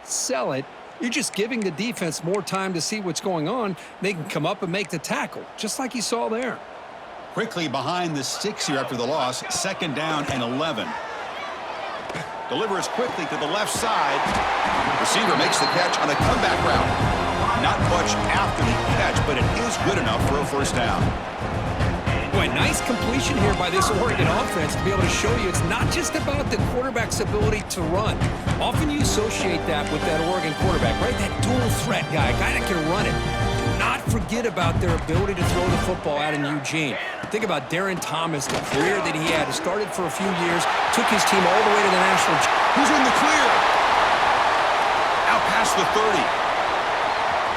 sell it. You're just giving the defense more time to see what's going on. They can come up and make the tackle, just like you saw there. Quickly behind the sticks here after the loss. 2nd down and 11. Delivers quickly to the left side. Receiver makes the catch on a comeback route. Not much after the catch, but it is good enough for a 1st down. Boy, nice completion here by this Oregon offense to be able to show you it's not just about the quarterback's ability to run. Often you associate that with that Oregon quarterback, right? That dual threat guy that can run it. Do not forget about their ability to throw the football out in Eugene. Think about Darren Thomas, the career that he had. Started for a few years, took his team all the way to the national. Who's in the clear? Out past the 30.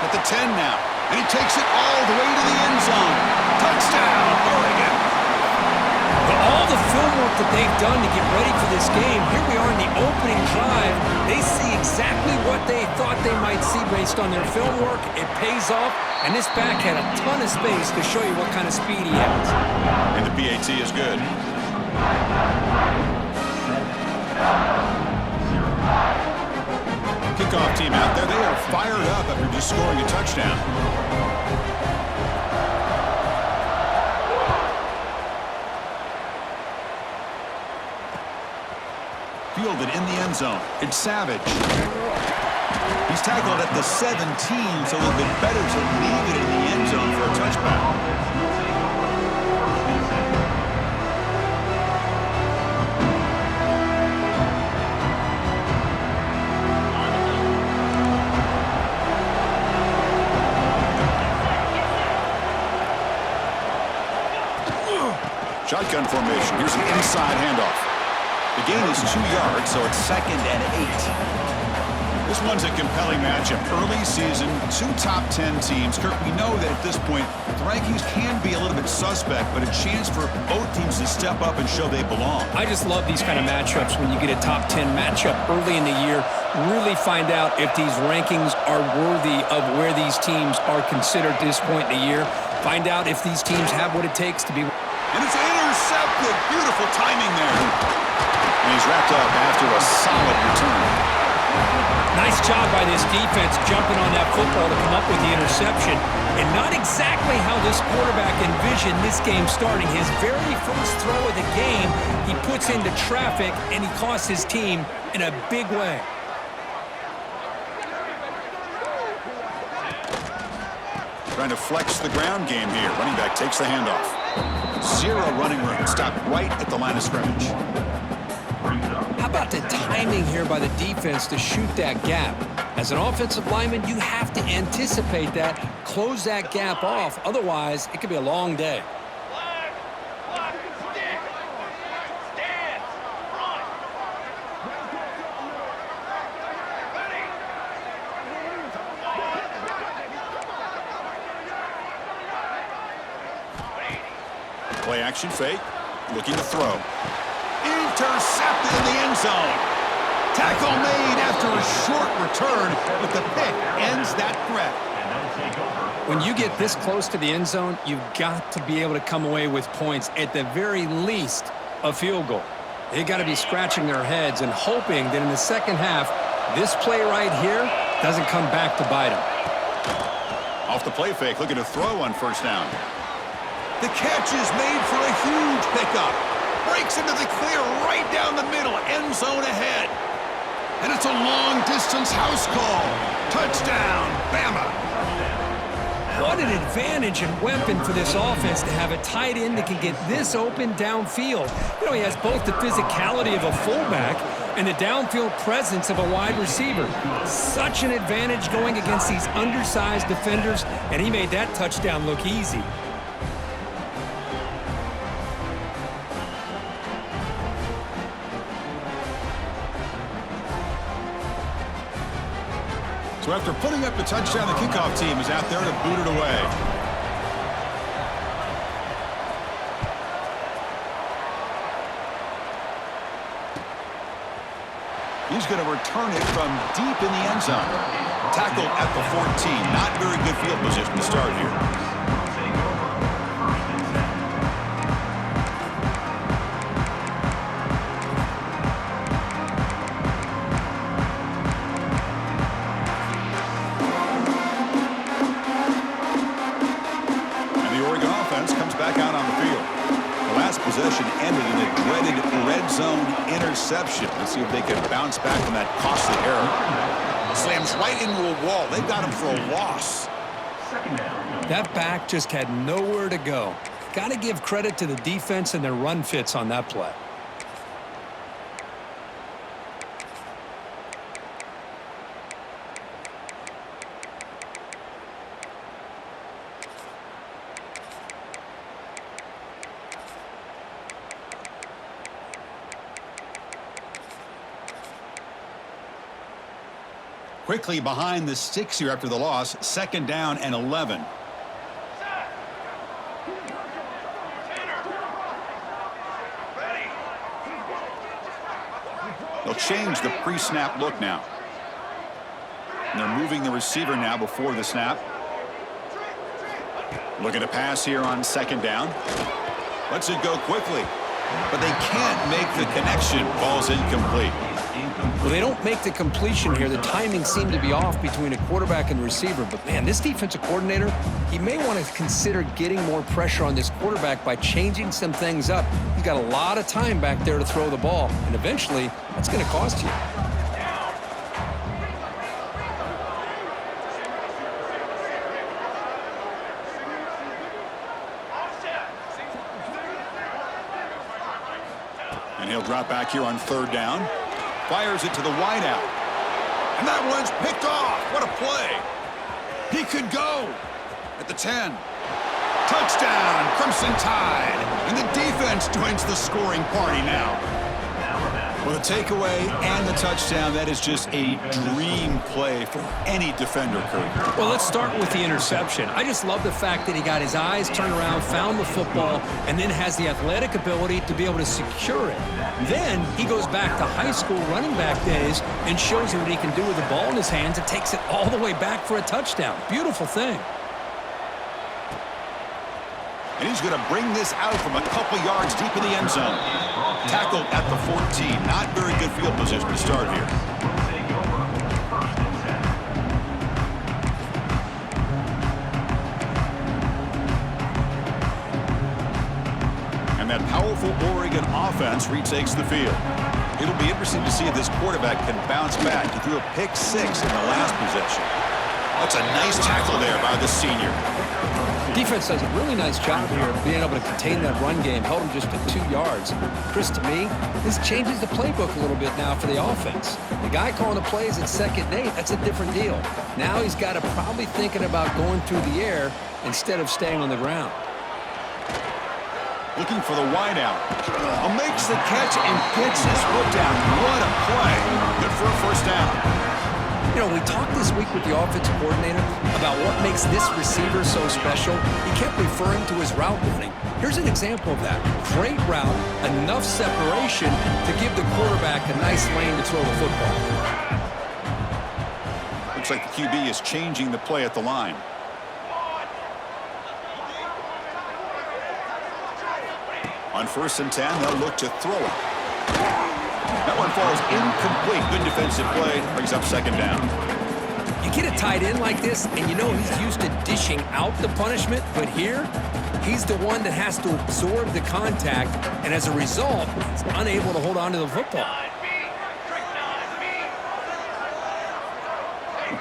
At the 10 now. And he takes it all the way to the end zone. Touchdown, Oregon. But all the film work that they've done to get ready for this game, here we are in the opening drive. They see exactly what they thought they might see based on their film work. It pays off, and this back had a ton of space to show you what kind of speed he has. And the PAT is good. Kickoff team out there. They are fired up after just scoring a touchdown. Fielded in the end zone. It's Savage. He's tackled at the 17, so a little bit better to leave it in the end zone for a touchback. Shotgun formation. Here's an inside handoff. The gain is 2 yards, so it's 2nd and 8. This one's a compelling matchup. Early season, 2 top 10 teams. Kirk, we know that at this point, the rankings can be a little bit suspect, but a chance for both teams to step up and show they belong. I just love these kind of matchups when you get a top 10 matchup early in the year. Really find out if these rankings are worthy of where these teams are considered at this point in the year. Find out if these teams have what it takes to be. And it's intercepted. Beautiful timing there. And he's wrapped up after a solid return. Nice job by this defense jumping on that football to come up with the interception. And not exactly how this quarterback envisioned this game starting. His very first throw of the game, he puts into traffic, and he costs his team in a big way. Trying to flex the ground game here. Running back takes the handoff. 0 running room. Stopped right at the line of scrimmage. How about the timing here by the defense to shoot that gap? As an offensive lineman, you have to anticipate that, close that gap off. Otherwise, it could be a long day. Play action fake. Looking to throw. Intercepted in the end zone. Tackle made after a short return, but the pick ends that threat. When you get this close to the end zone, you've got to be able to come away with points, at the very least, a field goal. They got to be scratching their heads and hoping that in the second half, this play right here doesn't come back to bite them. Off the play fake, looking to throw on 1st down. The catch is made for a huge pickup. Breaks into the clear right down the middle. End zone ahead. And it's a long-distance house call. Touchdown, Bama. What an advantage and weapon for this offense to have a tight end that can get this open downfield. You know, he has both the physicality of a fullback and the downfield presence of a wide receiver. Such an advantage going against these undersized defenders, and he made that touchdown look easy. So after putting up the touchdown, the kickoff team is out there to boot it away. He's going to return it from deep in the end zone. Tackled at the 14. Not very good field position to start here. offense comes back out on the field. The last possession ended in a dreaded red zone interception. Let's see if they can bounce back from that costly error. Slams right into a wall. They've got him for a loss. That back just had nowhere to go. Got to give credit to the defense and their run fits on that play. Quickly behind the sticks here after the loss. 2nd down and 11. They'll change the pre-snap look now. And they're moving the receiver now before the snap. Looking to pass here on 2nd down. Lets it go quickly. But they can't make the connection. Ball's incomplete. Well, they don't make the completion here. The timing seemed to be off between a quarterback and receiver. But, man, this defensive coordinator, he may want to consider getting more pressure on this quarterback by changing some things up. He's got a lot of time back there to throw the ball. And eventually, that's going to cost you. And he'll drop back here on 3rd down. Fires it to the wideout. And that one's picked off. What a play. He could go at the 10. Touchdown, Crimson Tide. And the defense joins the scoring party now. Well, the takeaway and the touchdown, that is just a dream play for any defender, Kurt. Well, let's start with the interception. I just love the fact that he got his eyes turned around, found the football, and then has the athletic ability to be able to secure it. Then he goes back to high school running back days and shows you what he can do with the ball in his hands and takes it all the way back for a touchdown. Beautiful thing. And he's going to bring this out from a couple yards deep in the end zone. Tackled at the 14. Not very good field position to start here. And that powerful Oregon offense retakes the field. It'll be interesting to see if this quarterback can bounce back. He threw a pick 6 in the last possession. That's a nice tackle there by the senior. Defense does a really nice job here of being able to contain that run game. Held him just to 2 yards. Chris, to me, this changes the playbook a little bit now for the offense. The guy calling the plays at 2nd and 8, that's a different deal. Now he's got to probably thinking about going through the air instead of staying on the ground. Looking for the wideout. Makes the catch and gets his foot down. What a play. Good for a 1st down. You know, we talked this week with the offensive coordinator about what makes this receiver so special. He kept referring to his route running. Here's an example of that. Great route, enough separation to give the quarterback a nice lane to throw the football. Looks like the QB is changing the play at the line. On 1st and 10, they'll look to throw it. That one falls incomplete. Good defensive play. Brings up 2nd down. You get a tight end like this, and you know he's used to dishing out the punishment, but here, he's the one that has to absorb the contact, and as a result, he's unable to hold on to the football.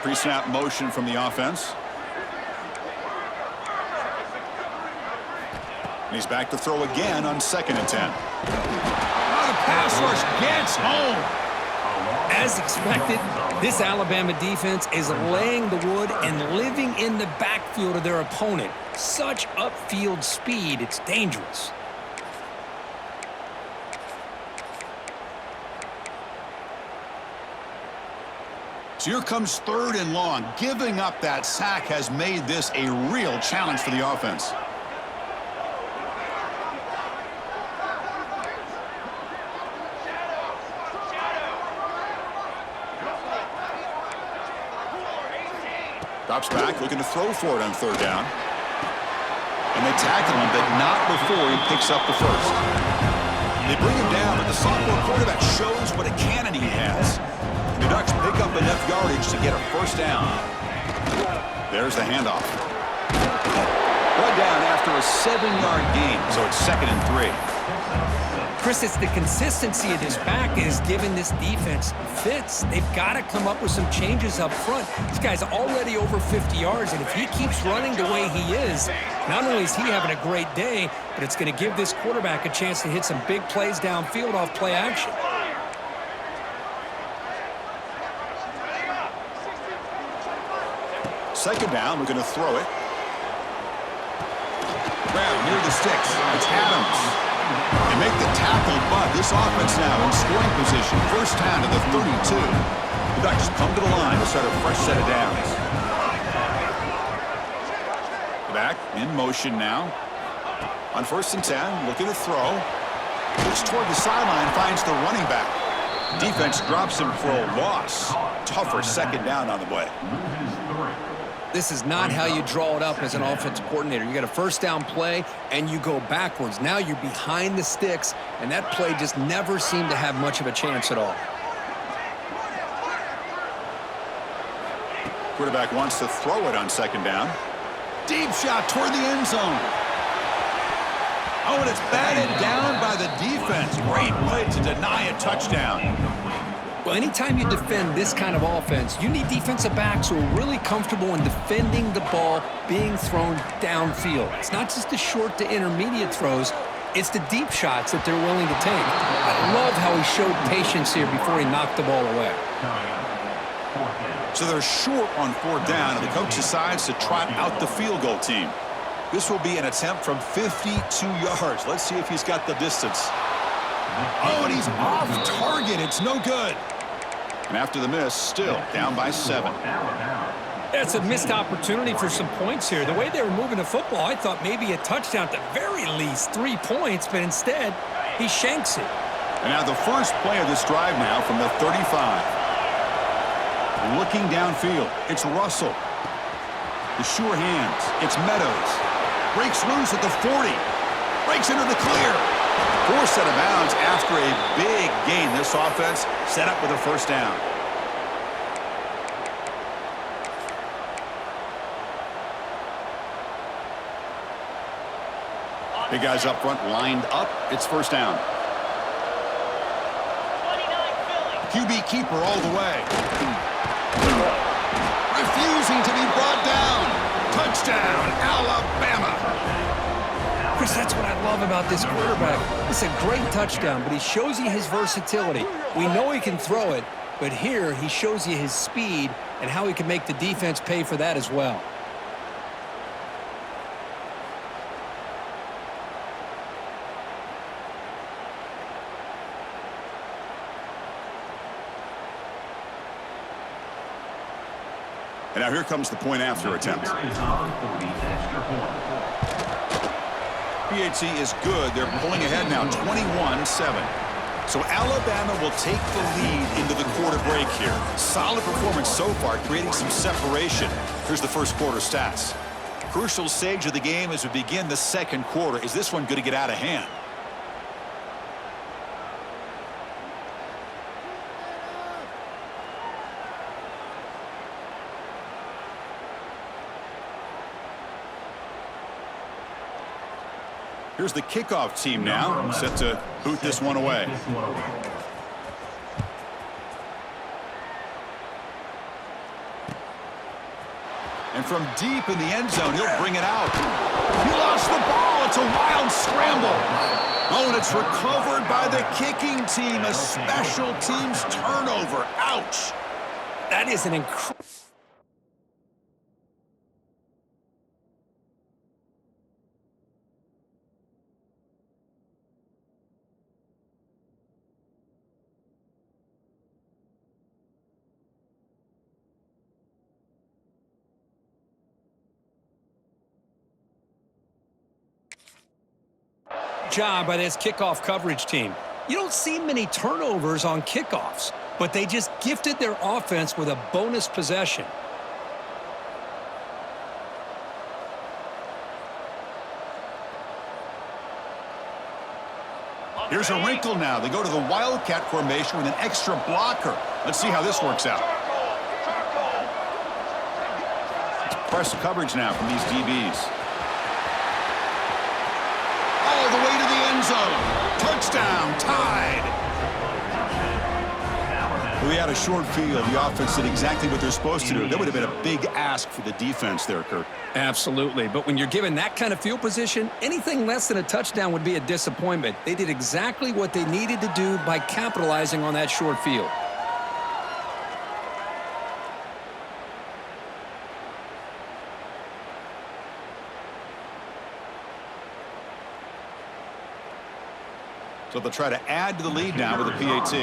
Pre-snap motion from the offense. And he's back to throw again on 2nd and 10. The pass rush gets home. As expected, this Alabama defense is laying the wood and living in the backfield of their opponent. Such upfield speed, it's dangerous. So here comes 3rd and long. Giving up that sack has made this a real challenge for the offense. Drops back, looking to throw for it on 3rd down. And they tackle him, but not before he picks up the 1st. They bring him down, but the sophomore quarterback shows what a cannon he has. The Ducks pick up enough yardage to get a 1st down. There's the handoff. One down after a 7-yard gain, so it's 2nd and 3. Chris, it's the consistency of his back that is giving this defense fits. They've got to come up with some changes up front. This guy's already over 50 yards, and if he keeps running the way he is, not only is he having a great day, but it's going to give this quarterback a chance to hit some big plays downfield off play action. Second down, we're going to throw it. Grab near the sticks. It's Adams. They make the tackle, but this offense now in scoring position. First down to the 32. The Ducks come to the line to start a fresh set of downs. Back in motion now. On 1st and 10, looking to throw. Looks toward the sideline, finds the running back. Defense drops him for a loss. Tougher 2nd down on the way. This is not how you draw it up as an offensive coordinator. You got a 1st down play, and you go backwards. Now you're behind the sticks, and that play just never seemed to have much of a chance at all. Quarterback wants to throw it on 2nd down. Deep shot toward the end zone. Oh, and it's batted down by the defense. Great play to deny a touchdown. Well, anytime you defend this kind of offense, you need defensive backs who are really comfortable in defending the ball being thrown downfield. It's not just the short to intermediate throws, it's the deep shots that they're willing to take. I love how he showed patience here before he knocked the ball away. So they're short on 4th down, and the coach decides to trot out the field goal team. This will be an attempt from 52 yards. Let's see if he's got the distance. Oh, and he's off target. It's no good. And after the miss, still down by 7. That's a missed opportunity for some points here. The way they were moving the football, I thought maybe a touchdown at the very least, 3 points, but instead, he shanks it. And now the first play of this drive now from the 35. Looking downfield, it's Russell. The sure hands, it's Meadows. Breaks loose at the 40. Breaks into the clear. 4th out of bounds after a big gain. This offense set up with a 1st down. Big guys up front lined up. It's 1st down. QB keeper all the way. Refusing to be brought down. Touchdown, Alabama. Chris, that's what I love about this quarterback. It's a great touchdown, but he shows you his versatility. We know he can throw it, but here he shows you his speed and how he can make the defense pay for that as well. And now here comes the point after attempt. PHC is good. They're pulling ahead now, 21-7. So Alabama will take the lead into the quarter break here. Solid performance so far, creating some separation. Here's the first quarter stats. Crucial stage of the game as we begin the 2nd quarter. Is this one going to get out of hand? Here's the kickoff team now, set to boot this one away. And from deep in the end zone, he'll bring it out. He lost the ball. It's a wild scramble. Oh, and it's recovered by the kicking team. A special teams turnover. Ouch. That is an incredible... job by this kickoff coverage team. You don't see many turnovers on kickoffs, but they just gifted their offense with a bonus possession. Here's a wrinkle now. They go to the Wildcat formation with an extra blocker. Let's see how this works out. Press coverage now from these DBs. zone. Touchdown, tied. We had a short field. The offense did exactly what they're supposed to do. That would have been a big ask for the defense there, Kurt. Absolutely. But when you're given that kind of field position, anything less than a touchdown would be a disappointment. They did exactly what they needed to do by capitalizing on that short field. So they'll try to add to the lead now with a PAT.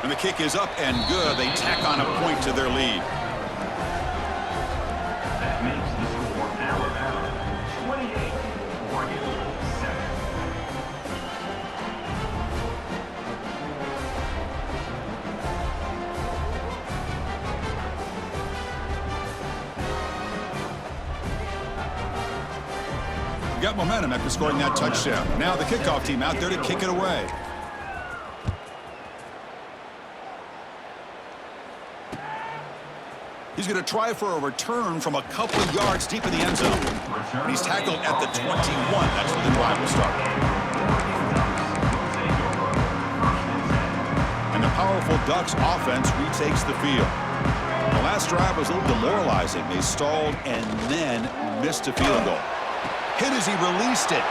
And the kick is up and good. They tack on a point to their lead. That makes the score Alabama 28, Oregon 7. Got momentum after scoring that touchdown. Now the kickoff team out there to kick it away. He's going to try for a return from a couple of yards deep in the end zone. And he's tackled at the 21. That's where the drive will start. And the powerful Ducks offense retakes the field. The last drive was a little demoralizing. They stalled and then missed a field goal. Hit as he released it.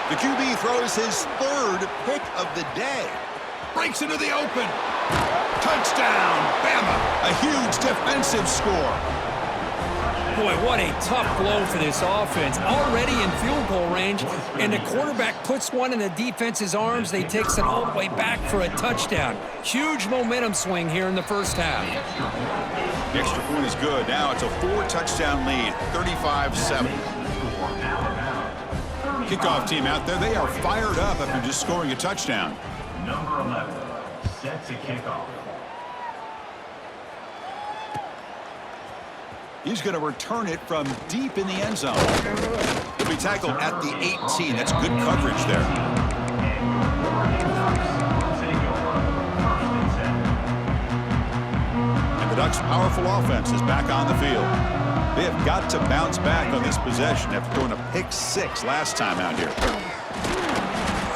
The QB throws his third pick of the day. Breaks into the open. Touchdown, Bama. A huge defensive score. Boy, what a tough blow for this offense. Already in field goal range, and the quarterback puts one in the defense's arms. They takes it all the way back for a touchdown. Huge momentum swing here in the first half. The extra point is good. Now it's a 4-touchdown lead, 35-7. Kickoff team out there. They are fired up after just scoring a touchdown. Number 11, set to kick off. He's going to return it from deep in the end zone. He'll be tackled at the 18. That's good coverage there. And the Ducks' powerful offense is back on the field. They have got to bounce back on this possession after throwing a pick 6 last time out here.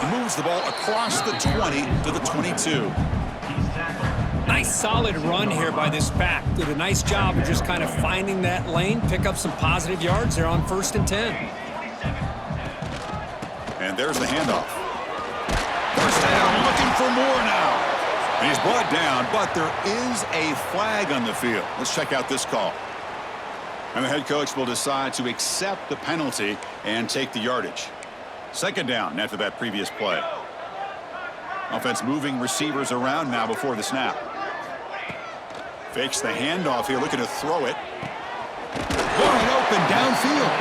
He moves the ball across the 20 to the 22. Nice solid run here by this back. Did a nice job of just kind of finding that lane, pick up some positive yards there on 1st and 10. And there's the handoff. First down, looking for more now. And he's brought down, but there is a flag on the field. Let's check out this call. And the head coach will decide to accept the penalty and take the yardage. Second down after that previous play. Offense moving receivers around now before the snap. Fakes the handoff here, looking to throw it. Going open downfield.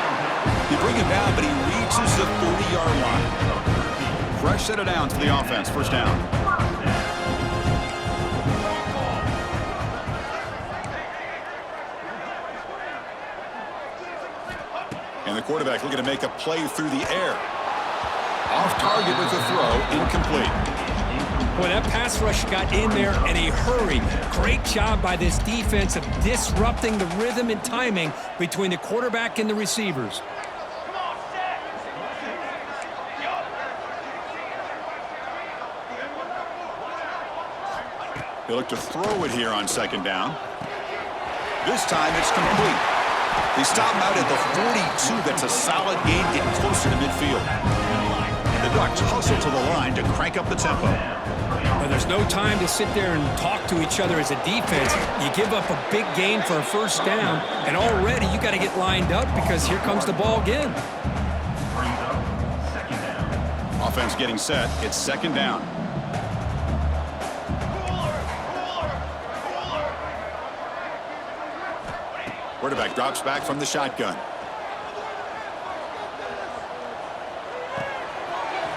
They bring him down, but he reaches the 30-yard line. Fresh set of downs for the offense. First down. And the quarterback looking to make a play through the air. Off target with the throw, incomplete. Boy, that pass rush got in there in a hurry. Great job by this defense of disrupting the rhythm and timing between the quarterback and the receivers. They look to throw it here on second down. This time it's complete. They stop him out at the 42. That's a solid gain, getting closer to midfield. And the Ducks hustle to the line to crank up the tempo. Well, there's no time to sit there and talk to each other as a defense. You give up a big gain for a first down, and already you got to get lined up because here comes the ball again. Offense getting set. It's second down. Quarterback drops back from the shotgun.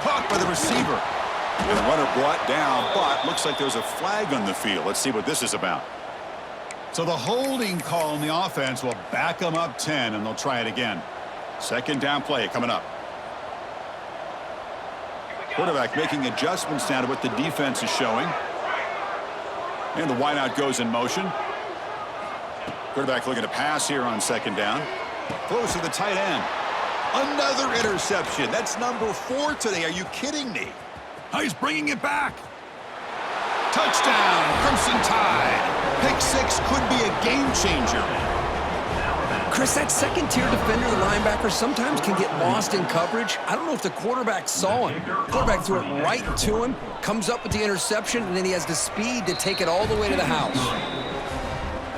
Caught by the receiver. And the runner brought down, but looks like there's a flag on the field. Let's see what this is about. So the holding call on the offense will back them up 10, and they'll try it again. Second down play coming up. Quarterback making adjustments now to what the defense is showing. And the wideout goes in motion. Quarterback looking to pass here on second down. Throws to the tight end. Another interception. That's number 4 today. Are you kidding me? Oh, he's bringing it back. Touchdown, Crimson Tide. Pick 6 could be a game changer. Chris, that second-tier defender, the linebacker, sometimes can get lost in coverage. I don't know if the quarterback saw him. Quarterback threw it right to him, comes up with the interception, and then he has the speed to take it all the way to the house.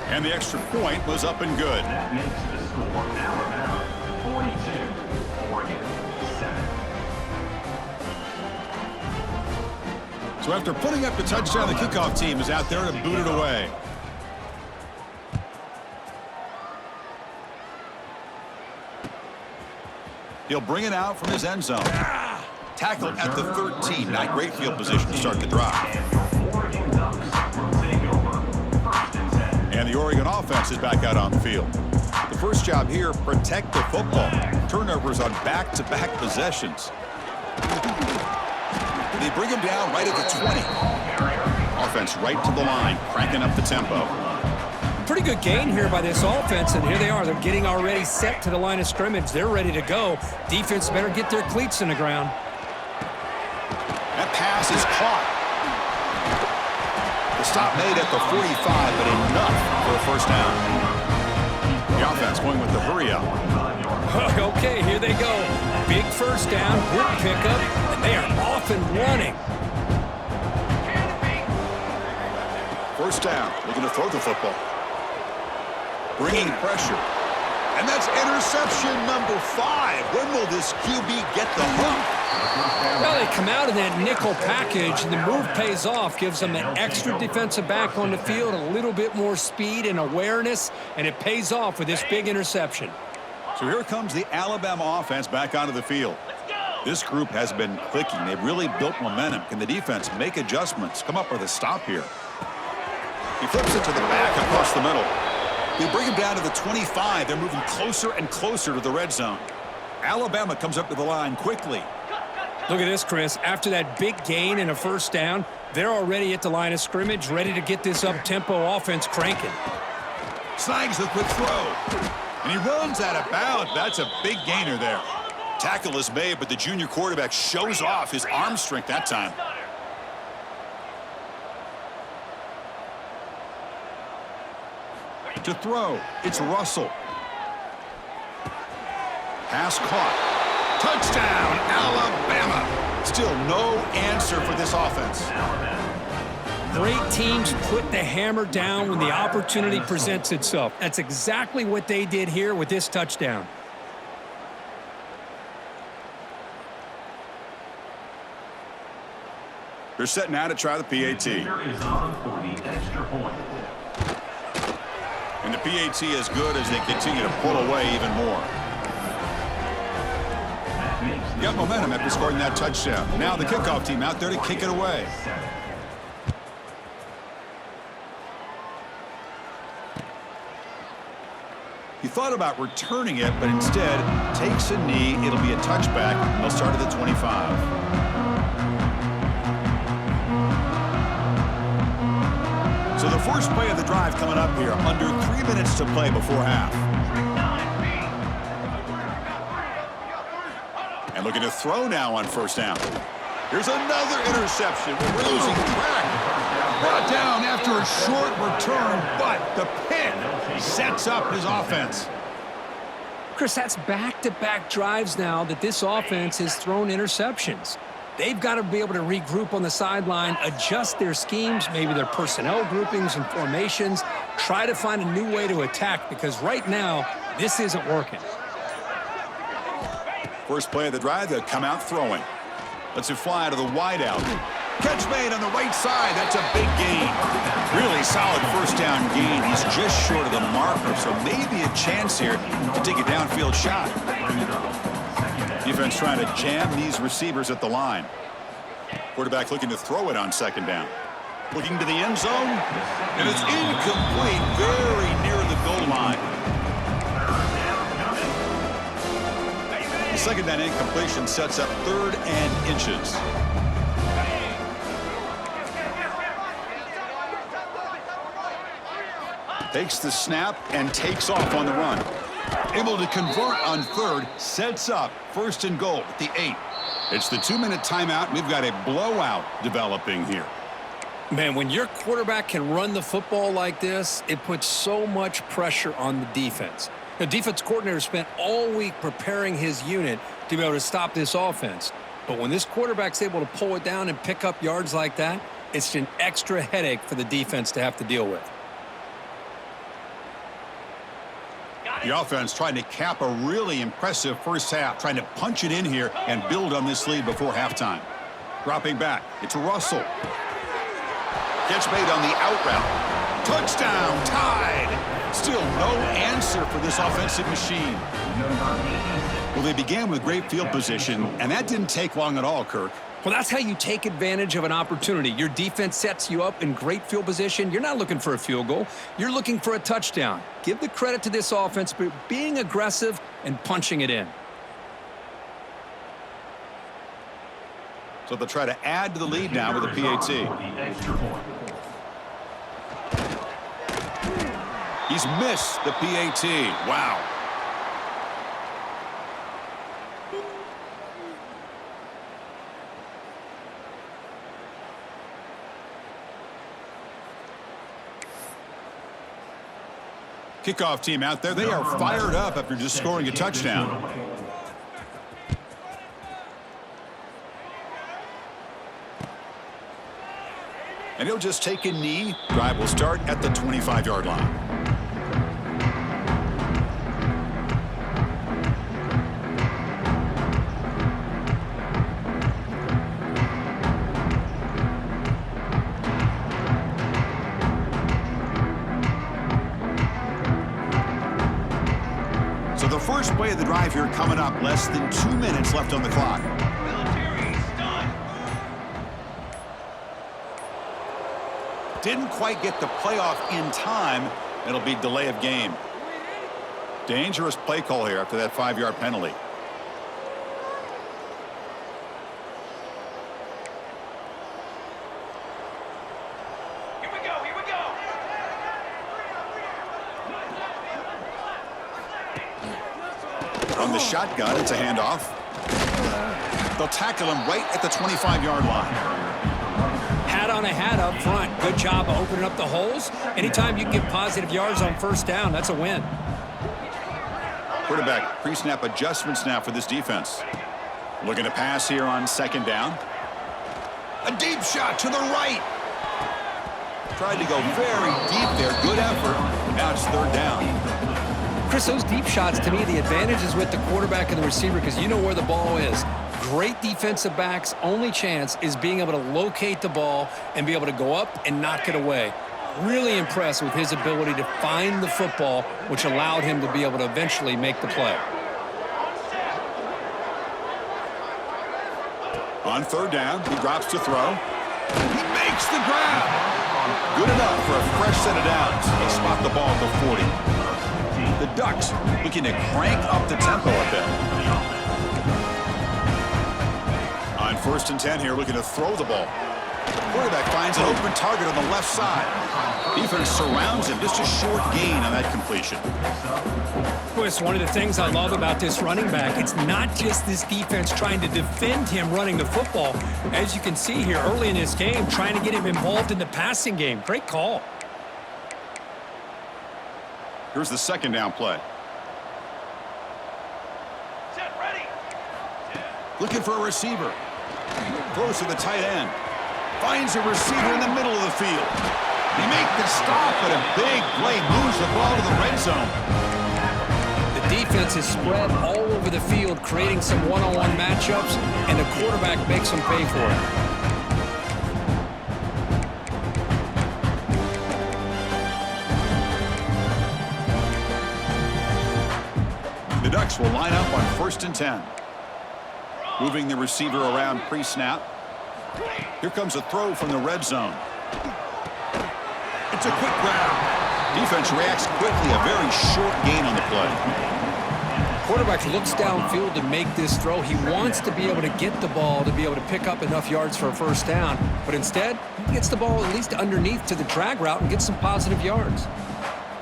And the extra point was up and good. That makes the score Alabama 42, Oregon 7. So after putting up the touchdown, the kickoff team is out there to boot it away. He'll bring it out from his end zone. Tackled at the 13. Not great field position to start the drive. And the Oregon offense is back out on the field. The first job here, protect the football. Turnovers on back-to-back possessions. They bring him down right at the 20. Offense right to the line, cranking up the tempo. Pretty good gain here by this offense, and here they are. They're getting already set to the line of scrimmage. They're ready to go. Defense better get their cleats in the ground. That pass is caught. The stop made at the 45, but enough for a first down. The offense going with the hurry up. Okay, here they go. Big first down, good pickup, and they are off and running. First down, looking to throw the football. Bringing pressure. And that's interception number 5. When will this QB get the hook? Well, they come out in that nickel package, and the move pays off, gives them an extra defensive back on the field, a little bit more speed and awareness, and it pays off with this big interception. So here comes the Alabama offense back onto the field. This group has been clicking. They've really built momentum. Can the defense make adjustments? Come up with a stop here. He flips it to the back across the middle. They bring him down to the 25. They're moving closer and closer to the red zone. Alabama comes up to the line quickly. Look at this, Chris. After that big gain and a first down, they're already at the line of scrimmage, ready to get this up-tempo offense cranking. Snags the quick throw. And he runs out of bounds. That's a big gainer there. Tackle is made, but the junior quarterback shows off his arm strength that time. To throw, it's Russell. Pass caught. Touchdown, Alabama. Still no answer for this offense. Great teams put the hammer down when the opportunity presents itself. That's exactly what they did here with this touchdown. They're setting out to try the PAT. Is on for the extra point. And the PAT is good as they continue to pull away even more. Got momentum after scoring that touchdown. Now the kickoff team out there to kick it away. He thought about returning it, but instead takes a knee. It'll be a touchback. They'll start at the 25. So the first play of the drive coming up here. Under 3 minutes to play before half. And looking to throw now on first down. Here's another interception. We're losing track. Brought down after a short return, but the pick sets up his offense. Chris, that's back-to-back drives now that this offense has thrown interceptions. They've got to be able to regroup on the sideline, adjust their schemes, maybe their personnel groupings and formations, try to find a new way to attack, because right now, this isn't working. First play of the drive, they'll come out throwing. Lets it fly to the wideout. Catch made on the right side. That's a big gain. Really solid first down gain. He's just short of the marker, so maybe a chance here to take a downfield shot. Defense trying to jam these receivers at the line. Quarterback looking to throw it on second down. Looking to the end zone, and it's incomplete, very near the goal line. Second and incompletion sets up 3rd and inches. Takes the snap and takes off on the run. Able to convert on 3rd, sets up 1st and goal at the 8. It's the 2-minute timeout. We've got a blowout developing here. Man, when your quarterback can run the football like this, it puts so much pressure on the defense. The defense coordinator spent all week preparing his unit to be able to stop this offense. But when this quarterback's able to pull it down and pick up yards like that, it's an extra headache for the defense to have to deal with. The offense trying to cap a really impressive first half, trying to punch it in here and build on this lead before halftime. Dropping back, it's Russell. Catch made on the out route. Touchdown, tied. Still no answer for this offensive machine. Well, they began with great field position, and that didn't take long at all, Kirk. Well, that's how you take advantage of an opportunity. Your defense sets you up in great field position. You're not looking for a field goal. You're looking for a touchdown. Give the credit to this offense for being aggressive and punching it in. So they'll try to add to the lead now with a PAT. He's missed the PAT. Wow. Kickoff team out there. They are fired up after just scoring a touchdown. And he'll just take a knee. Drive will start at the 25-yard line. So the first play of the drive here coming up. Less than 2 minutes left on the clock. Didn't quite get the playoff in time. It'll be delay of game. Dangerous play call here after that 5-yard penalty. Here we go, here we go. From the shotgun, it's a handoff. They'll tackle him right at the 25-yard line. Hat on a hat up front. Good job of opening up the holes. Anytime you can get positive yards on first down, that's a win. Quarterback pre-snap adjustments now for this defense. Looking to pass here on 2nd down. A deep shot to the right. Tried to go very deep there. Good effort. Now it's 3rd down. Chris, those deep shots, to me, the advantage is with the quarterback and the receiver because you know where the ball is. Great defensive backs' only chance is being able to locate the ball and be able to go up and knock it away. Really impressed with his ability to find the football, which allowed him to be able to eventually make the play. On 3rd down, he drops to throw. He makes the grab. Good enough for a fresh set of downs. They spot the ball at the 40. The Ducks looking to crank up the tempo a bit. On 1st and 10 here, looking to throw the ball. The quarterback finds an open target on the left side. Defense surrounds him. Just a short gain on that completion. Boy, it's one of the things I love about this running back. It's not just this defense trying to defend him running the football. As you can see here early in this game, trying to get him involved in the passing game. Great call. Here's the 2nd down play. Set, ready. Looking for a receiver. Throws to the tight end. Finds a receiver in the middle of the field. They make the stop, but a big play moves the ball to the red zone. The defense is spread all over the field, creating some one-on-one matchups, and the quarterback makes them pay for it. The Ducks will line up on 1st and 10. Moving the receiver around pre-snap. Here comes a throw from the red zone. It's a quick grab. Defense reacts quickly. A very short gain on the play. quarterback looks downfield to make this throw. He wants to be able to get the ball to be able to pick up enough yards for a first down. But instead, he gets the ball at least underneath to the drag route and gets some positive yards.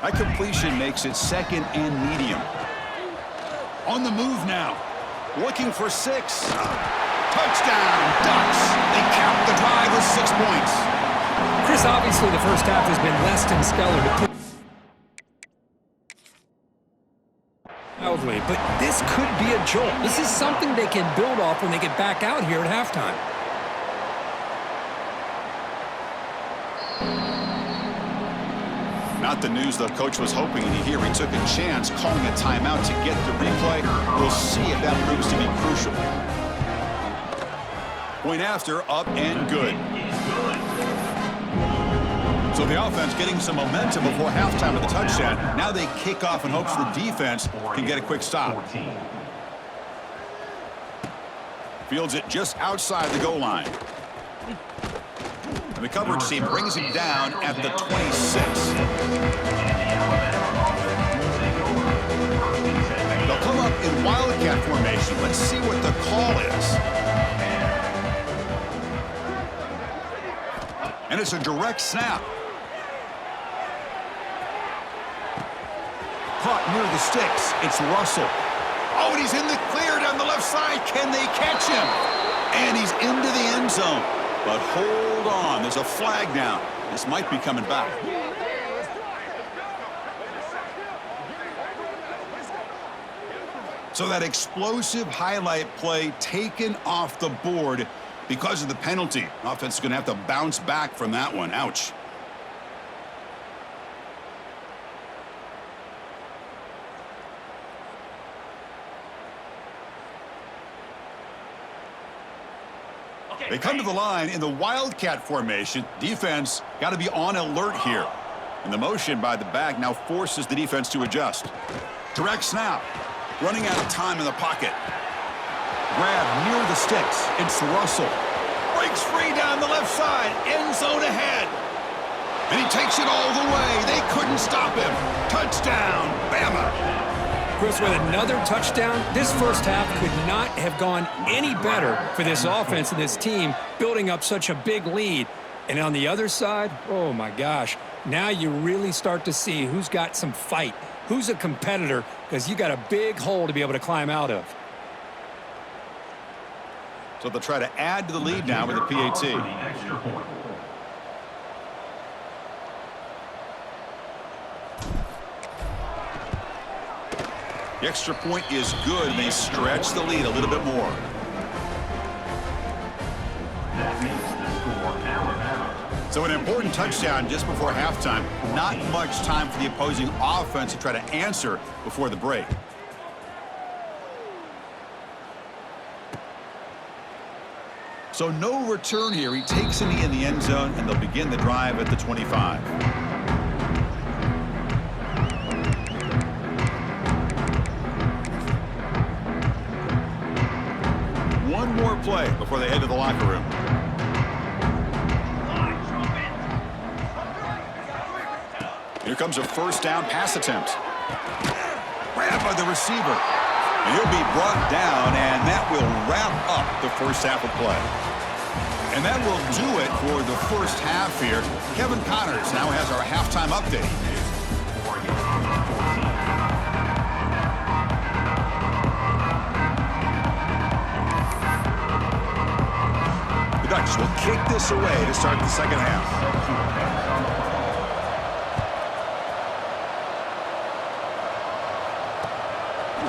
That completion makes it second and medium. On the move now. Looking for 6. Touchdown, Ducks. They cap the drive with 6 points. Chris, obviously the first half has been less than stellar to put mildly, but this could be a jolt. This is something they can build off when they get back out here at halftime. Not the news the coach was hoping to hear. He took a chance calling a timeout to get the replay. We'll see if that proves to be crucial. Point after, up and good. So the offense getting some momentum before halftime of the touchdown. Now they kick off in hopes the defense can get a quick stop. Fields it just outside the goal line. And the coverage team brings him down at the 26. They'll come up in Wildcat formation. Let's see what the call is. And it's a direct snap. Caught near the sticks. It's Russell. Oh, and he's in the clear down the left side. Can they catch him? And he's into the end zone. But hold on. There's a flag down. This might be coming back. So that explosive highlight play taken off the board because of the penalty. Offense is going to have to bounce back from that one. Ouch. They come to the line in the Wildcat formation. Defense got to be on alert here. And the motion by the back now forces the defense to adjust. Direct snap. Running out of time in the pocket. Grab near the sticks. It's Russell. Breaks free down the left side. End zone ahead. And he takes it all the way. They couldn't stop him. Touchdown, Bama. Chris, with another touchdown, this first half could not have gone any better for this offense and this team, building up such a big lead. And on the other side, oh my gosh, now you really start to see who's got some fight, who's a competitor, because you got a big hole to be able to climb out of. So they'll try to add to the lead now with a PAT. The extra point is good, and they stretch the lead a little bit more. That makes the score Alabama. So an important touchdown just before halftime. Not much time for the opposing offense to try to answer before the break. So no return here. He takes it in the end zone, and they'll begin the drive at the 25. One more play before they head to the locker room. Here comes a first down pass attempt. Grabbed by the receiver. And he'll be brought down, and that will wrap up the first half of play. And that will do it for the first half here. Kevin Connors now has our halftime update. The Ducks will kick this away to start the second half.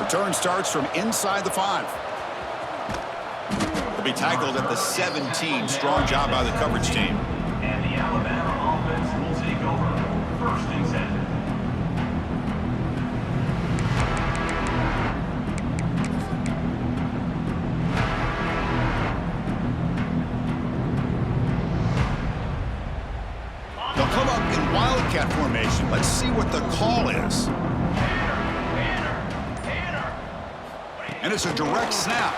Return starts from inside the 5. They'll be tackled at the 17. Strong job by the coverage team. And the Alabama offense will take over. First and 10. They'll come up in Wildcat formation. Let's see what the call is. And it's a direct snap.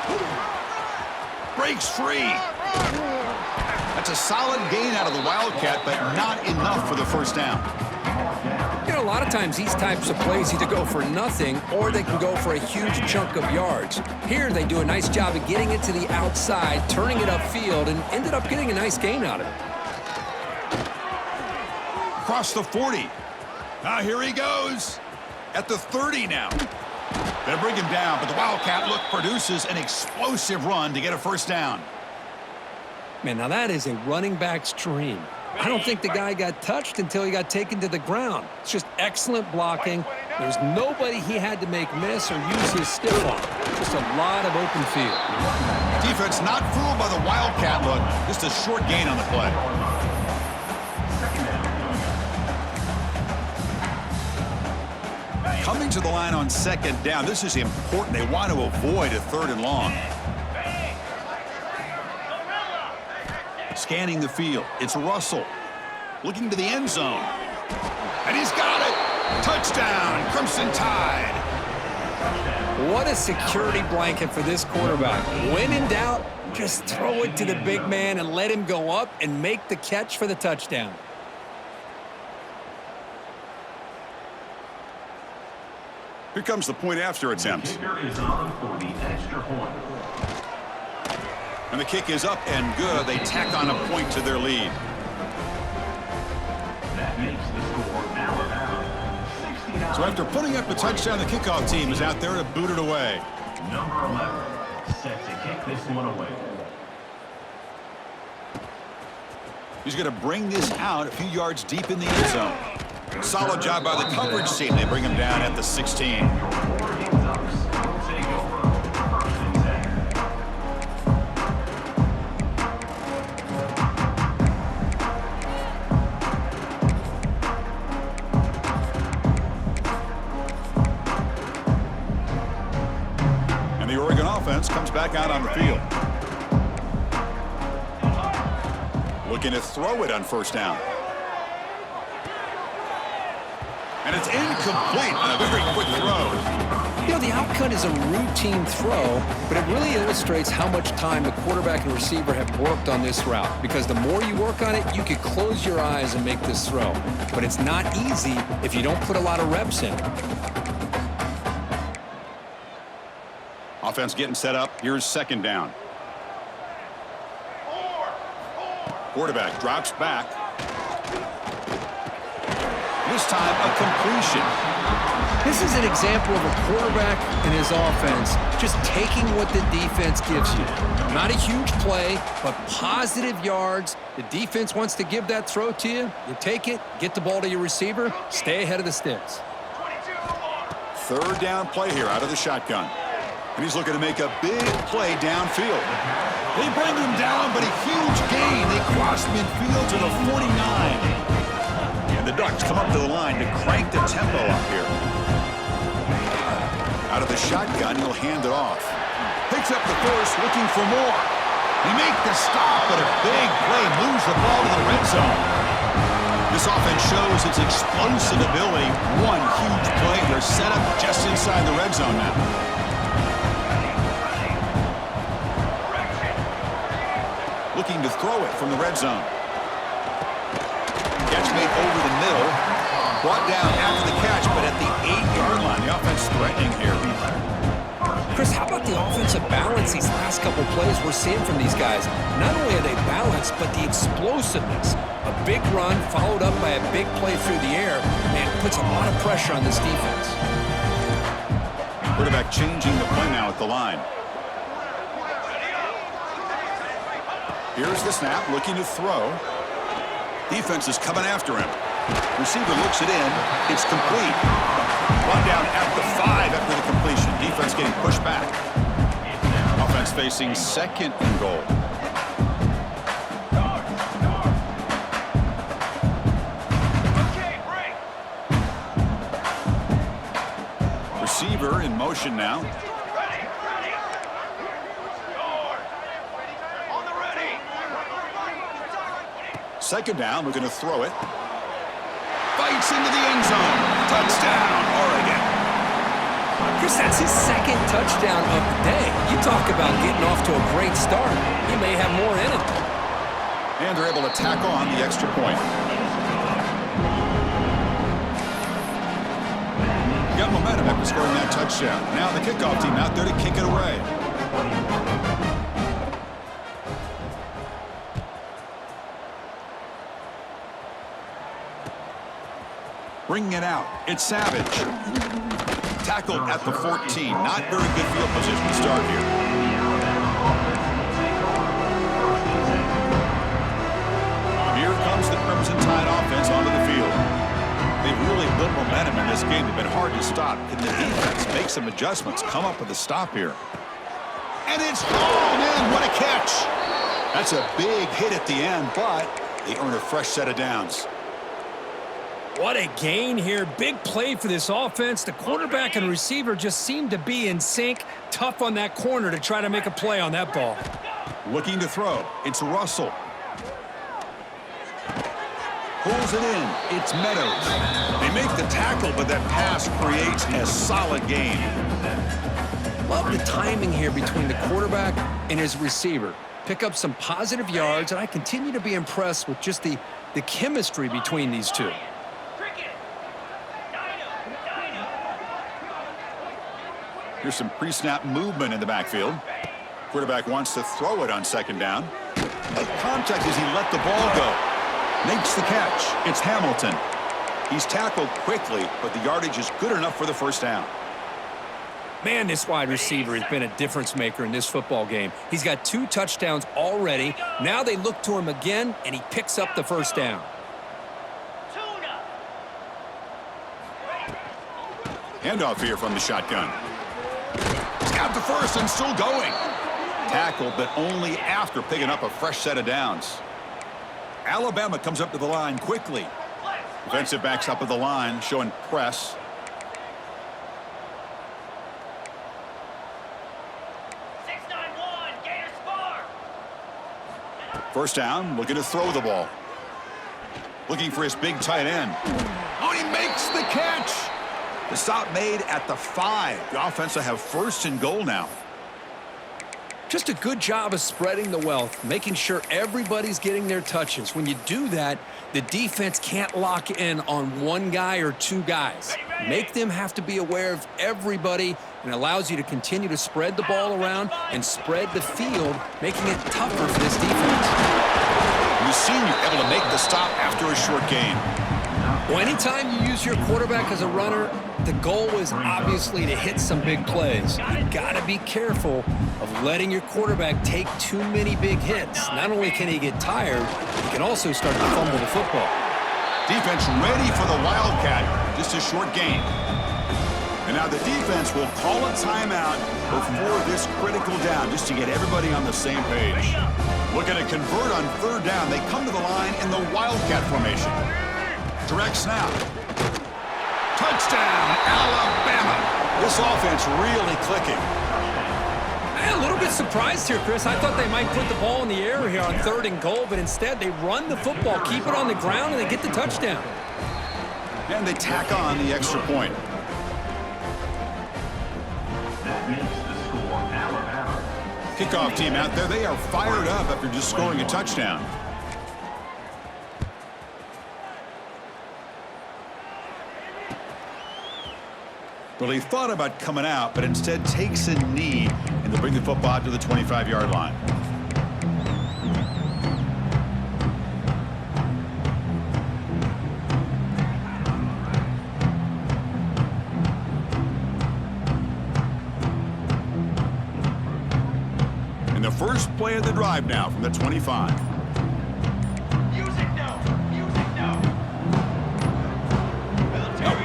Breaks free. That's a solid gain out of the Wildcat, but not enough for the first down. You know, a lot of times these types of plays either go for nothing or they can go for a huge chunk of yards. Here, they do a nice job of getting it to the outside, turning it upfield, and ended up getting a nice gain out of it. Across the 40. Now here he goes. At the 30 now. They'll bring him down, but the Wildcat look produces an explosive run to get a first down. Man, now that is a running back's dream. I don't think the guy got touched until he got taken to the ground. It's just excellent blocking. There's nobody he had to make miss or use his stiff arm. Just a lot of open field. Defense not fooled by the Wildcat look. Just a short gain on the play. Coming to the line on second down. This is important. They want to avoid a third and long. Scanning the field. It's Russell. Looking to the end zone. And he's got it. Touchdown, Crimson Tide. What a security blanket for this quarterback. When in doubt, just throw it to the big man and let him go up and make the catch for the touchdown. Here comes the point after attempt. Kicker is on for the extra point. And the kick is up and good. They tack on a point to their lead. That makes the score Alabama 69. So after putting up the touchdown, the kickoff team is out there to boot it away. Number 11 set to kick this one away. He's going to bring this out a few yards deep in the end zone. Solid job by the coverage team. They bring him down at the 16. Your Oregon Ducks take over 1st and 10. And the Oregon offense comes back out on the field. Looking to throw it on first down. And it's incomplete on a very quick throw. You know, the outcut is a routine throw, but it really illustrates how much time the quarterback and receiver have worked on this route. Because the more you work on it, you could close your eyes and make this throw. But it's not easy if you don't put a lot of reps in. Offense getting set up. Here's second down. Quarterback drops back. This time a completion. This is an example of a quarterback and his offense just taking what the defense gives you. Not a huge play, but positive yards. The defense wants to give that throw to you. You take it, get the ball to your receiver, stay ahead of the sticks. Third down play here out of the shotgun. And he's looking to make a big play downfield. They bring him down, but a huge gain. They cross midfield to the 49. And the Ducks come up to the line to crank the tempo up here. Out of the shotgun, he'll hand it off. Picks up the first, looking for more. They make the stop, but a big play moves the ball to the red zone. This offense shows its explosive ability. One huge play. They're set up just inside the red zone now. Looking to throw it from the red zone. Catch made over the middle. Brought down after the catch, but at the 8-yard line. The offense threatening here. Chris, how about the offensive balance these last couple plays we're seeing from these guys? Not only are they balanced, but the explosiveness. A big run followed up by a big play through the air, man, puts a lot of pressure on this defense. Quarterback changing the play now at the line. Here's the snap, looking to throw. Defense is coming after him. Receiver looks it in. It's complete. Run down at the 5 after the completion. Defense getting pushed back. Offense facing second and goal. Receiver in motion now. Second down, we're going to throw it. Bites into the end zone. Touchdown, Oregon. Chris, that's his second touchdown of the day. You talk about getting off to a great start. He may have more in it. And they're able to tack on the extra point. got momentum after scoring that touchdown. Now the kickoff team out there to kick it away. Bringing it out, it's Savage. Tackled at the 14. Not very good field position to start here. Here comes the Crimson Tide offense onto the field. They've really built momentum in this game. They've been hard to stop. Can the defense make some adjustments, come up with a stop here? And it's, oh man, what a catch. That's a big hit at the end, but they earn a fresh set of downs. What a gain here. Big play for this offense. The quarterback and receiver just seem to be in sync. Tough on that corner to try to make a play on that ball. Looking to throw. It's Russell. Pulls it in. It's Meadows. They make the tackle, but that pass creates a solid gain. Love the timing here between the quarterback and his receiver. Pick up some positive yards, and I continue to be impressed with just the chemistry between these two. Here's some pre-snap movement in the backfield. Quarterback wants to throw it on second down. A contact as he let the ball go. Makes the catch. It's Hamilton. He's tackled quickly, but the yardage is good enough for the first down. Man, this wide receiver has been a difference maker in this football game. He's got 2 touchdowns already. Now they look to him again, and he picks up the first down. Handoff here from the shotgun. He's got the first and still going. Tackled, but only after picking up a fresh set of downs. Alabama comes up to the line quickly. Defensive backs up at the line, showing press. First down, looking to throw the ball. Looking for his big tight end. Oh, he makes the catch. The stop made at the 5. The offense will have first and goal now. Just a good job of spreading the wealth, making sure everybody's getting their touches. When you do that, the defense can't lock in on one guy or 2 guys. Make them have to be aware of everybody, and allows you to continue to spread the ball around and spread the field, making it tougher for this defense. The senior able to make the stop after a short gain. Well, anytime you use your quarterback as a runner, the goal is obviously to hit some big plays. You've got to be careful of letting your quarterback take too many big hits. Not only can he get tired, he can also start to fumble the football. Defense ready for the Wildcat. Just a short gain. And now the defense will call a timeout before this critical down, just to get everybody on the same page. Looking to convert on third down. They come to the line in the Wildcat formation. Direct snap. Touchdown, Alabama. This offense really clicking. I'm a little bit surprised here, Chris. I thought they might put the ball in the air here on 3rd and goal, but instead they run the football, keep it on the ground, and they get the touchdown. And they tack on the extra point. That makes the score Alabama. Kickoff team out there. They are fired up after just scoring a touchdown. Well, he thought about coming out, but instead takes a knee, and they'll bring the football out to the 25-yard line. And the first play of the drive now from the 25.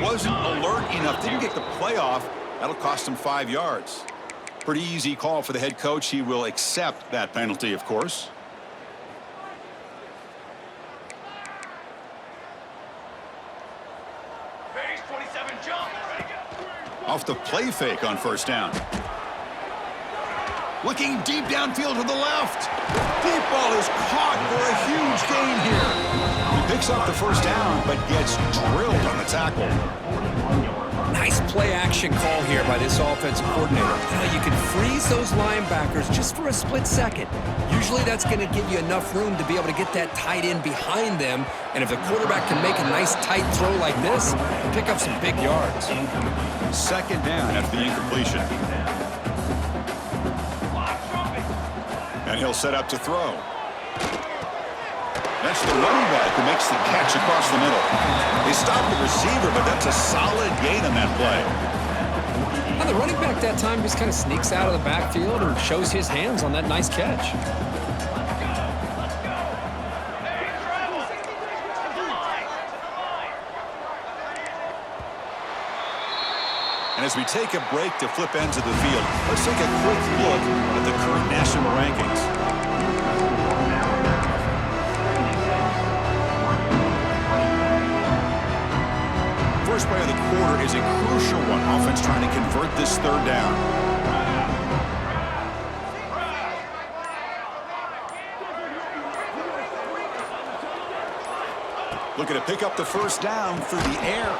Wasn't alert enough, didn't get the play off. That'll cost him 5 yards. Pretty easy call for the head coach. He will accept that penalty, of course. Phase 27 jump. Off the play fake on first down. Looking deep downfield to the left. Deep ball is caught for a huge gain here. He picks up the first down, but gets drilled on the tackle. Nice play action call here by this offensive coordinator. You can freeze those linebackers just for a split second. Usually that's going to give you enough room to be able to get that tight end behind them. And if the quarterback can make a nice tight throw like this, pick up some big yards. Second down after the incompletion. And he'll set up to throw. That's the running back who makes the catch across the middle. They stop the receiver, but that's a solid gain on that play. And the running back that time just kind of sneaks out of the backfield and shows his hands on that nice catch. And as we take a break to flip ends of the field, let's take a quick look at the current national rankings. First play of the quarter is a crucial one. Offense trying to convert this third down. Looking to pick up the first down through the air.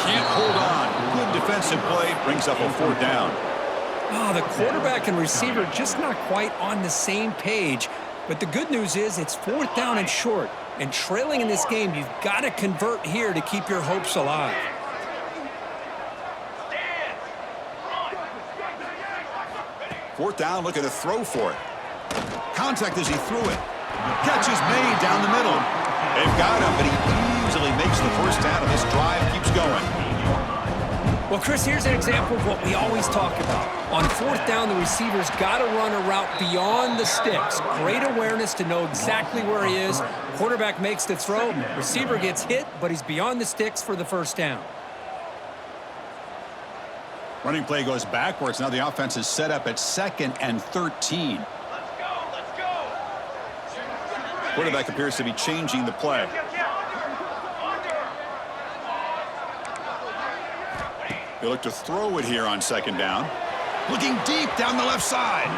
Can't hold on. Good defensive play. Brings up a fourth down. Oh, the quarterback and receiver just not quite on the same page. But the good news is it's fourth down and short. And trailing in this game, you've got to convert here to keep your hopes alive. Fourth down, looking to throw for it. Contact as he threw it. Catch is made down the middle. They've got him, but he easily makes the first down, and this drive keeps going. Well, Chris, here's an example of what we always talk about. On fourth down, the receiver's got to run a route beyond the sticks. Great awareness to know exactly where he is. Quarterback makes the throw. Receiver gets hit, but he's beyond the sticks for the first down. Running play goes backwards. Now the offense is set up at 2nd and 13. Let's go. Quarterback appears to be changing the play. They look to throw it here on second down. Looking deep down the left side.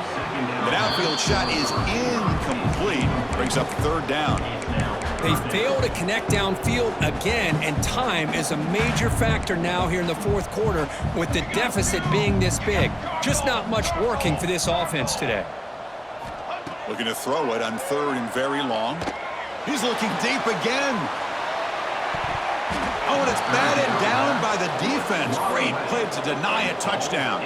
The outfield shot is incomplete. Brings up third down. They fail to connect downfield again, and time is a major factor now here in the fourth quarter with the deficit being this big. Just not much working for this offense today. Looking to throw it on third and very long. He's looking deep again. Oh, and it's batted down by the defense. Great play to deny a touchdown.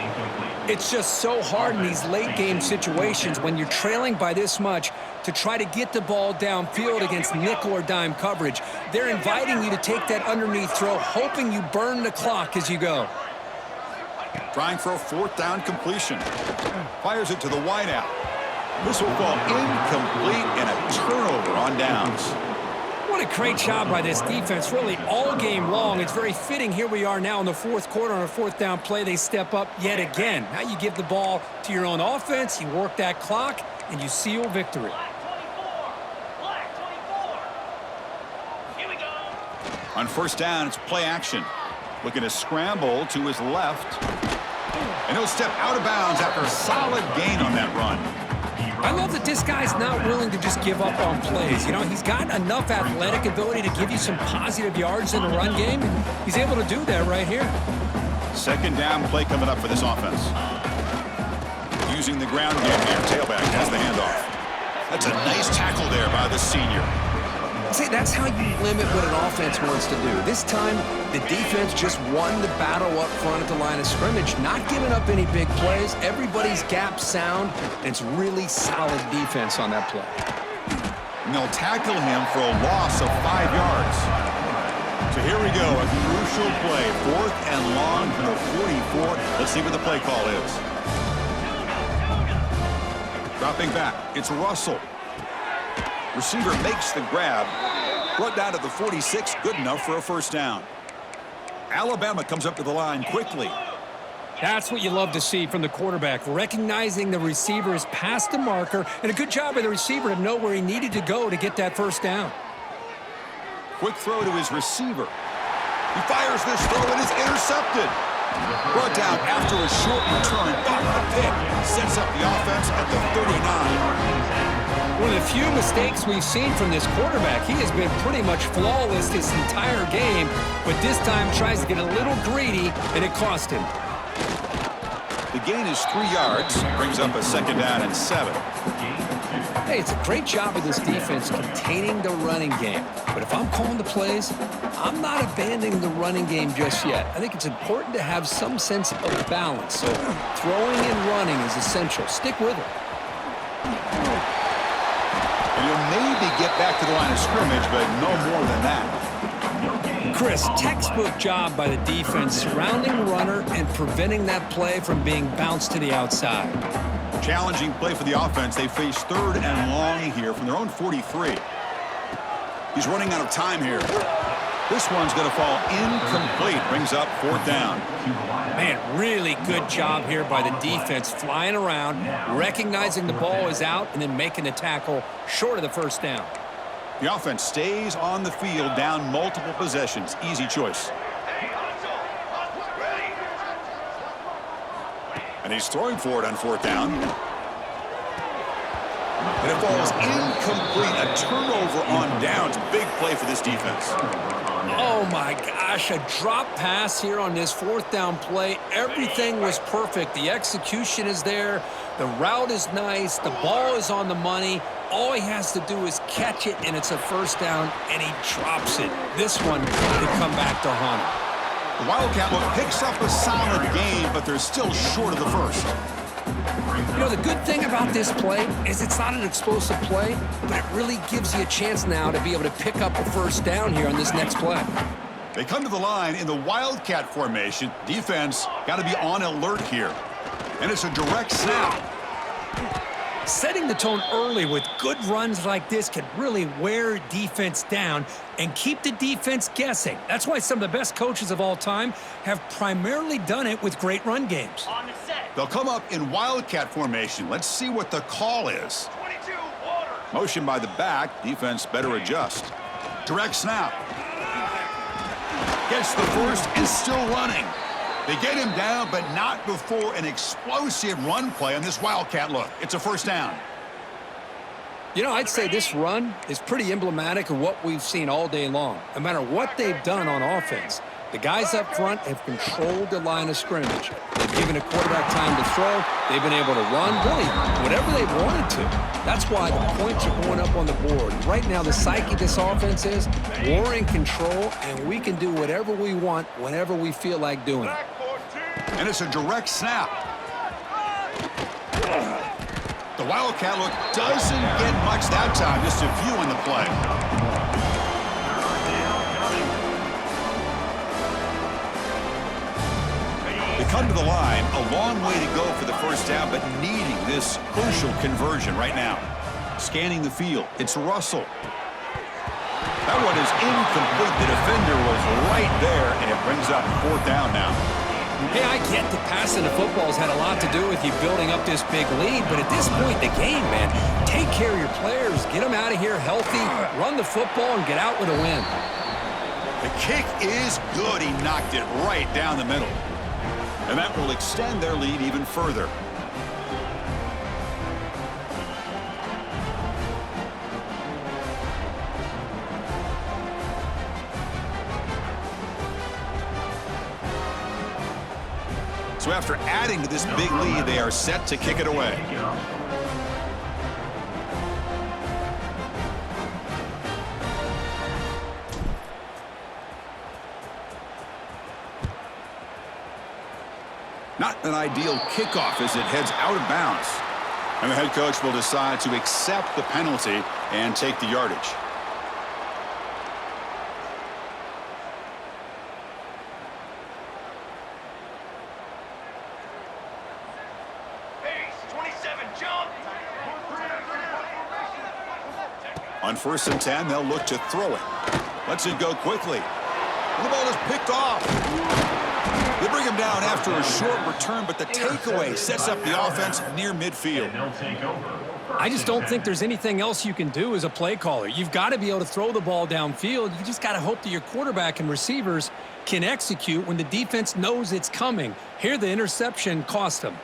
It's just so hard in these late-game situations when you're trailing by this much to try to get the ball downfield against nickel or dime coverage. They're inviting you to take that underneath throw, hoping you burn the clock as you go. Trying for a fourth down completion. Fires it to the wideout. This will fall incomplete and a turnover on downs. What a great job by this defense, really all game long. It's very fitting. Here we are now in the fourth quarter on a fourth down play. They step up yet again. Now you give the ball to your own offense, you work that clock, and you seal victory. On first down, it's play action. Looking to scramble to his left. And he'll step out of bounds after a solid gain on that run. I love that this guy's not willing to just give up on plays. You know, he's got enough athletic ability to give you some positive yards in the run game, and he's able to do that right here. Second down play coming up for this offense. Using the ground game here. Tailback has the handoff. That's a nice tackle there by the senior. See, that's how you limit what an offense wants to do. This time, the defense just won the battle up front at the line of scrimmage, not giving up any big plays. Everybody's gap sound, and it's really solid defense on that play. And they'll tackle him for a loss of 5 yards. So here we go, a crucial play. Fourth and long from the 44. Let's see what the play call is. Dropping back, it's Russell. Receiver makes the grab. Brought down to the 46, good enough for a first down. Alabama comes up to the line quickly. That's what you love to see from the quarterback, recognizing the receiver is past the marker, and a good job by the receiver to know where he needed to go to get that first down. Quick throw to his receiver. He fires this throw and is intercepted. Brought down after a short return, but the pick sets up the offense at the 39. One of the few mistakes we've seen from this quarterback. He has been pretty much flawless this entire game, but this time tries to get a little greedy, and it cost him. The gain is 3 yards, brings up a 2nd down and 7. Hey, it's a great job of this defense containing the running game. But if I'm calling the plays, I'm not abandoning the running game just yet. I think it's important to have some sense of balance. So throwing and running is essential. Stick with it. And you'll maybe get back to the line of scrimmage, but no more than that. Chris, textbook job by the defense surrounding the runner and preventing that play from being bounced to the outside. Challenging play for the offense. They face 3rd and long here from their own 43. He's running out of time here. This one's going to fall incomplete. Brings up 4th down. Man, really good job here by the defense, flying around, recognizing the ball is out, and then making the tackle short of the 1st down. The offense stays on the field, down multiple possessions. Easy choice. And he's throwing for it on 4th down. And it falls incomplete. A turnover on downs. Big play for this defense. Oh, my gosh, a drop pass here on this 4th down play. Everything was perfect. The execution is there. The route is nice. The ball is on the money. All he has to do is catch it, and it's a 1st down, and he drops it. This one could come back to haunt him. The Wildcat picks up a solid game, but they're still short of the 1st. You know, the good thing about this play is it's not an explosive play, but it really gives you a chance now to be able to pick up a 1st down here on this next play. They come to the line in the Wildcat formation. Defense got to be on alert here. And it's a direct snap. Setting the tone early with good runs like this can really wear defense down and keep the defense guessing. That's why some of the best coaches of all time have primarily done it with great run games. On the set. They'll come up in Wildcat formation. Let's see what the call is. 22, water. Motion by the back. Defense better adjust. Direct snap. Gets the 1st and still running. They get him down, but not before an explosive run play on this Wildcat look. It's a 1st down. You know, I'd say this run is pretty emblematic of what we've seen all day long. No matter what they've done on offense, the guys up front have controlled the line of scrimmage. They've given a quarterback time to throw. They've been able to run, really, whatever they've wanted to. That's why the points are going up on the board. Right now, the psyche of this offense is we're in control, and we can do whatever we want whenever we feel like doing it. And it's a direct snap. The Wildcat look doesn't get much that time, just a few in the play. They come to the line, a long way to go for the 1st down, but needing this crucial conversion right now. Scanning the field, it's Russell. That one is incomplete. The defender was right there, and it brings up 4th down now. Hey, I get that passing the football has had a lot to do with you building up this big lead, but at this point in the game, man, take care of your players, get them out of here healthy, run the football, and get out with a win. The kick is good. He knocked it right down the middle. And that will extend their lead even further. So after adding to this big lead, they are set to kick it away. Not an ideal kickoff as it heads out of bounds. And the head coach will decide to accept the penalty and take the yardage. On 1st and 10, they'll look to throw it. Lets it go quickly. And the ball is picked off. They bring him down after a short return, but the takeaway sets up the offense near midfield. I just don't think there's anything else you can do as a play caller. You've got to be able to throw the ball downfield. You just got to hope that your quarterback and receivers can execute when the defense knows it's coming. Here, the interception cost them.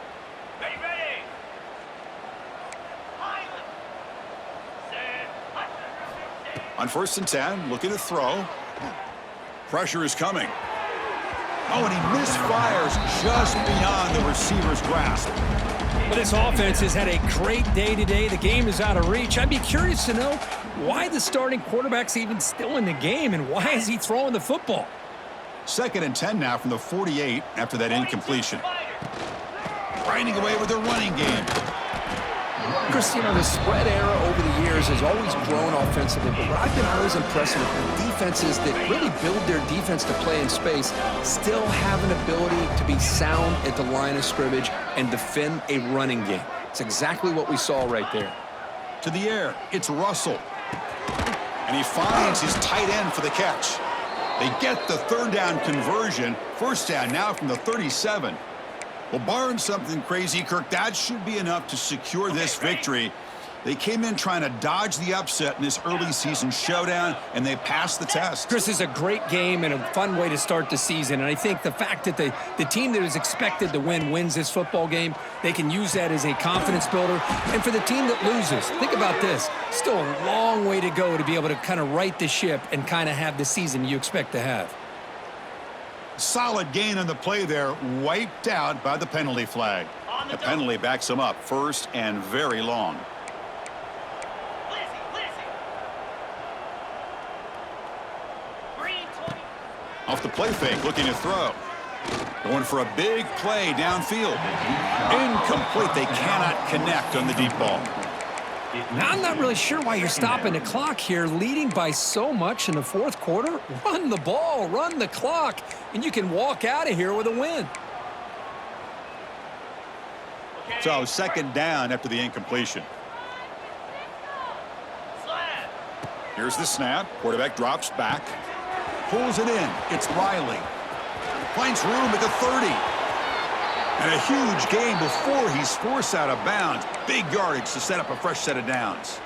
On 1st and 10, looking to throw. Pressure is coming. Oh, and he misfires just beyond the receiver's grasp. Well, this offense has had a great day today. The game is out of reach. I'd be curious to know why the starting quarterback's even still in the game and why is he throwing the football? 2nd and 10 now from the 48 after that incompletion. Grinding away with their running game. Chris, you know, the spread era over the years has always grown offensively, but what I've been always impressed with defenses that really build their defense to play in space still have an ability to be sound at the line of scrimmage and defend a running game. It's exactly what we saw right there. To the air, it's Russell. And he finds his tight end for the catch. They get the 3rd down conversion. 1st down now from the 37. Well, barring something crazy, Kirk, that should be enough to secure this victory. They came in trying to dodge the upset in this early season showdown, and they passed the test. Chris, is a great game and a fun way to start the season. And I think the fact that the team that is expected to win wins this football game, they can use that as a confidence builder. And for the team that loses, think about this. Still a long way to go to be able to kind of right the ship and kind of have the season you expect to have. Solid gain on the play there, wiped out by the penalty flag. The penalty backs him up, 1st and very long. Off the play fake, looking to throw. Going for a big play downfield. Incomplete. They cannot connect on the deep ball. Now, I'm not really sure why you're stopping the clock here, leading by so much in the 4th quarter. Run the ball, run the clock, and you can walk out of here with a win. So 2nd down after the incompletion. Here's the snap. Quarterback drops back. Pulls it in. It's Riley. Finds room at the 30. And a huge gain before he's forced out of bounds. Big yardage to set up a fresh set of downs.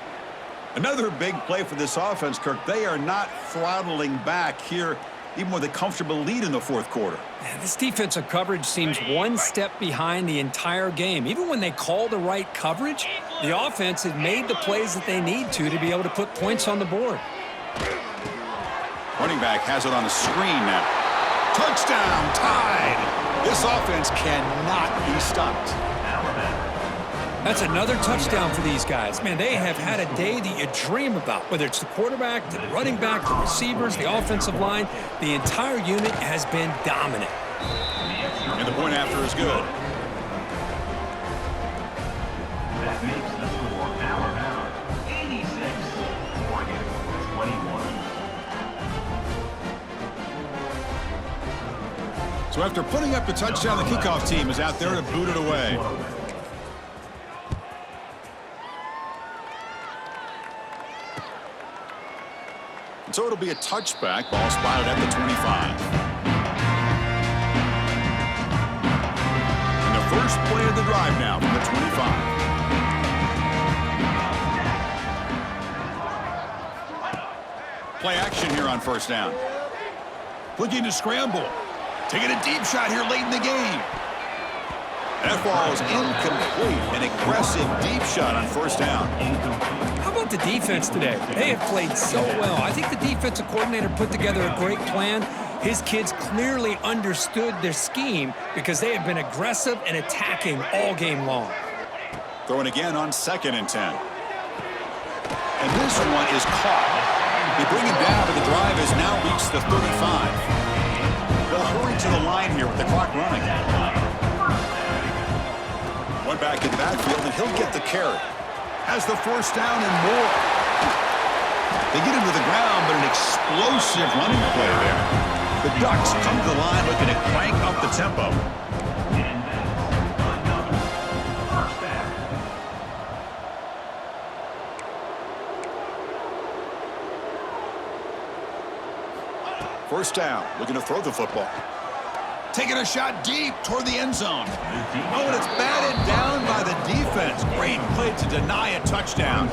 Another big play for this offense, Kirk. They are not throttling back here, even with a comfortable lead in the 4th quarter. Man, this defensive coverage seems one step behind the entire game. Even when they call the right coverage, the offense has made the plays that they need to be able to put points on the board. Running back has it on the screen now. Touchdown, tied. This offense cannot be stopped. That's another touchdown for these guys. Man, they have had a day that you dream about, whether it's the quarterback, the running back, the receivers, the offensive line. The entire unit has been dominant. And the point after is good. That makes the score Alabama 86, Oregon 21. So after putting up the touchdown, the kickoff team is out there to boot it away. And so it'll be a touchback. Ball spotted at the 25. And the first play of the drive now from the 25. Play action here on 1st down. Looking to scramble. Taking a deep shot here late in the game. That ball is incomplete. An aggressive deep shot on 1st down. How about the defense today? They have played so well. I think the defensive coordinator put together a great plan. His kids clearly understood their scheme because they have been aggressive and attacking all game long. Throwing again on 2nd and 10. And this one is caught. They bring him down, but the drive has now reached the 35. They'll hurry to the line here with the clock running. One back in the backfield, and he'll get the carry. Has the 1st down and more. They get him to the ground, but an explosive running play there. The Ducks come to the line looking to crank up the tempo. And that's another 1st down. 1st down, looking to throw the football. Taking a shot deep toward the end zone. Oh, and it's batted down by the defense. Great play to deny a touchdown.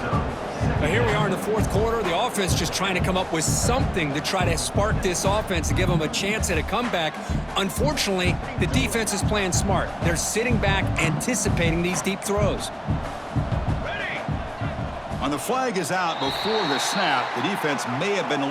Now here we are in the 4th quarter. The offense just trying to come up with something to try to spark this offense to give them a chance at a comeback. Unfortunately, the defense is playing smart. They're sitting back, anticipating these deep throws. On the flag is out before the snap. The defense may have been